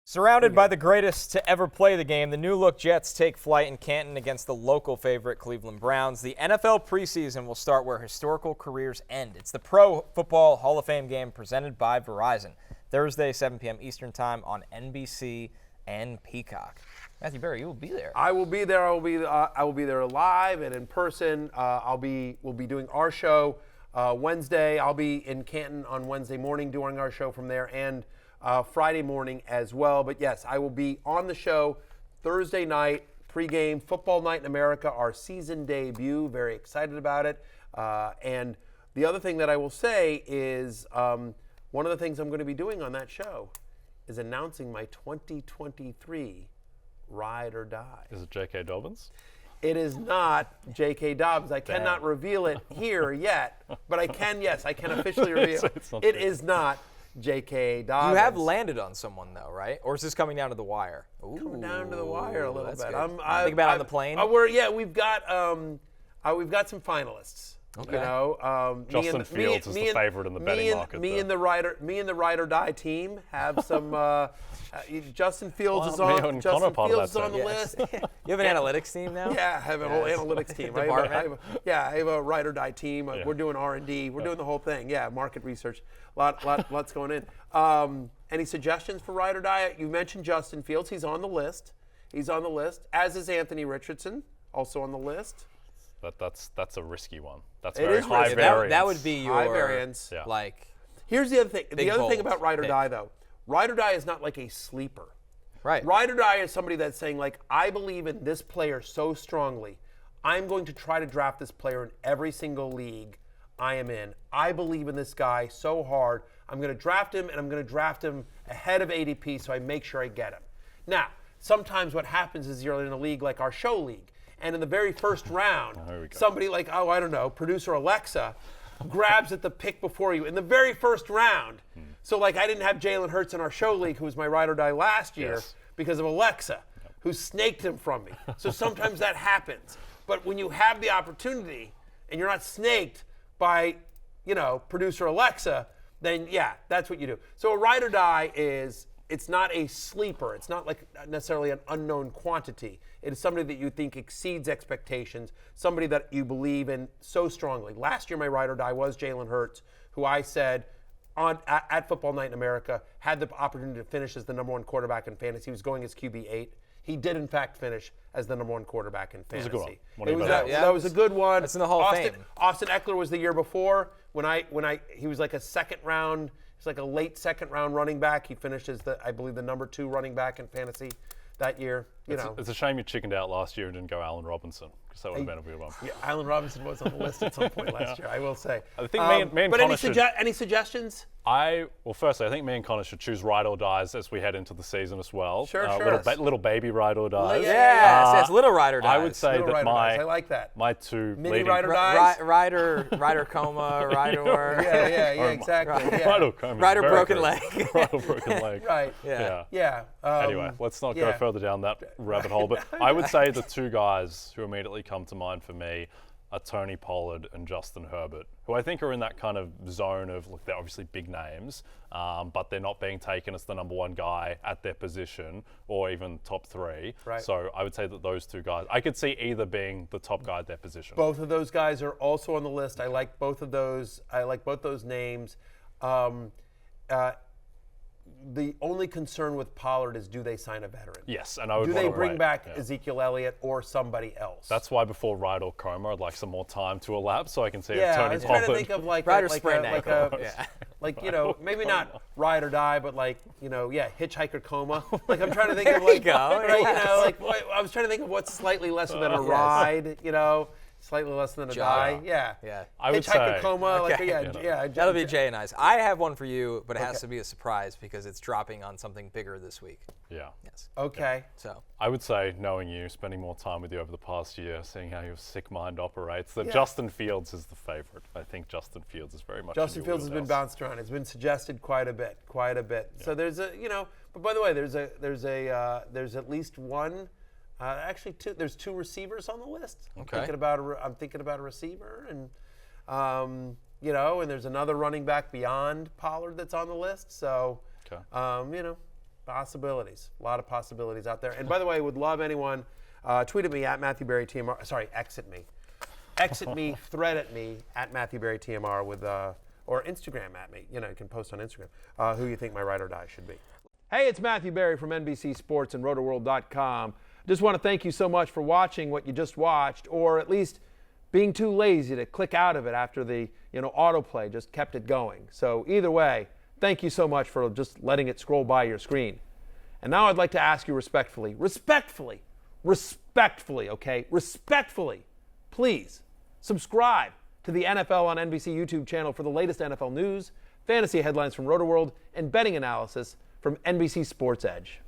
Surrounded by the greatest to ever play the game, the new-look Jets take flight in Canton against the local favorite Cleveland Browns. The NFL preseason will start where historical careers end. It's the Pro Football Hall of Fame game presented by Verizon. Thursday, 7 p.m. Eastern Time on NBC and Peacock. Matthew Berry, you will be there. I will be there. I will be there live and in person. We'll be doing our show Wednesday. I'll be in Canton on Wednesday morning doing our show from there, and Friday morning as well. But yes, I will be on the show Thursday night, pregame, Football Night in America, our season debut. Very excited about it. And the other thing that I will say is one of the things I'm going to be doing on that show is announcing my 2023 Ride or Die. Is it J.K. Dobbins? It is not J.K. Dobbins. I cannot reveal it here yet, but I can officially reveal it is not J.K. Dobbins. You have landed on someone, though, right? Or is this coming down to the wire? Ooh, coming down to the wire a little bit. Think about it on the plane? We've got some finalists. Okay. You know, Justin Fields is the favorite in the betting market. Me and the Ride or Die team have some. Justin Fields is on. Justin Fields is on the list. You have an analytits team now? Yeah, I have a whole analytics team. I have a Ride or Die team. We're doing R&D. We're doing the whole thing. Yeah, market research. Lots going in. Any suggestions for Ride or Die? You mentioned Justin Fields. He's on the list. As is Anthony Richardson, also on the list. That's a risky one. That's It very is high risky. variance. That would be your high variance. Yeah. like. Here's the other thing. The other thing bold about Ride or pick. Die, though, Ride or Die is not like a sleeper. Right. Ride or Die is somebody that's saying, like, I believe in this player so strongly. I'm going to try to draft this player in every single league I am in. I believe in this guy so hard. I'm going to draft him, and I'm going to draft him ahead of ADP so I make sure I get him. Now, sometimes what happens is you're in a league like our show league, and in the very first round, somebody like, producer Alexa grabs at the pick before you in the very first round. So, like, I didn't have Jalen Hurts in our show league, who was my Ride or Die last year, because of Alexa, who snaked him from me. So sometimes that happens. But when you have the opportunity and you're not snaked by, producer Alexa, then, yeah, that's what you do. So a Ride or Die it's not a sleeper. It's not like necessarily an unknown quantity. It is somebody that you think exceeds expectations, somebody that you believe in so strongly. Last year, my Ride or Die was Jalen Hurts, who I said at Football Night in America had the opportunity to finish as the number one quarterback in fantasy. He was going as QB8. He did, in fact, finish as the number one quarterback in fantasy. It was a good one. That was a good one. It's in the Hall of Fame. Austin Eckler was the year before when he was like a second round. He's like a late second round running back. He finished as I believe the number 2 running back in fantasy that year. It's a shame you chickened out last year and didn't go Allen Robinson, because that would have been a weird one. Yeah, Allen Robinson was on the list at some point last year, I will say. I think me and Connor any suggestions? Firstly, I think me and Connor should choose Ride or Dies as we head into the season as well. Sure. Little baby Ride or Dies. Yes, little Ride or Dies. I would say that I like that. my two Mini leading... Ride or Dies? Rider coma, Rider. Yeah, exactly. Yeah. Rider coma. Rider broken leg. Rider broken leg. Right. Yeah. Anyway, let's not go further down that rabbit hole. But I would say the two guys who immediately come to mind for me are Tony Pollard and Justin Herbert, who I think are in that kind of zone of, look, they're obviously big names, but they're not being taken as the number one guy at their position or even top 3. Right. So I would say that those two guys, I could see either being the top guy at their position. Both of those guys are also on the list. I like both of those. I like both those names. The only concern with Pollard is, do they sign a veteran? Yes, and I would Do want they to bring wait. back Ezekiel Elliott or somebody else? That's why before Ride or Coma, I'd like some more time to elapse so I can see if I Tony was Pollard... trying to think of maybe not Ride or Die, but hitchhiker coma. Like, I'm trying to think of I was trying to think of what's slightly lesser than a ride, slightly less than a die. Yeah. I would hitchhiker say, coma, That'll be Jay and I's. I have one for you, but it has to be a surprise because it's dropping on something bigger this week. Yeah. Yes. Okay. So I would say, knowing you, spending more time with you over the past year, seeing how your sick mind operates, that Justin Fields is the favorite. I think Justin Fields is very much Justin Fields has been bounced around. It's been suggested quite a bit. Yeah. So there's but by the way, there's at least one. Actually, there's 2 receivers on the list. I'm thinking about a receiver, and and there's another running back beyond Pollard that's on the list. So, Possibilities. A lot of possibilities out there. And by the way, would love anyone tweet at me at Matthew Berry TMR. Sorry, exit me. Exit me, thread at me at Matthew Berry TMR with, or Instagram at me. You know, you can post on Instagram who you think my ride or die should be. Hey, it's Matthew Berry from NBC Sports and RotoWorld.com. Just want to thank you so much for watching what you just watched, or at least being too lazy to click out of it after the autoplay just kept it going. So either way, thank you so much for just letting it scroll by your screen. And now I'd like to ask you respectfully, please subscribe to the NFL on NBC YouTube channel for the latest NFL news, fantasy headlines from RotoWorld, and betting analysis from NBC Sports Edge.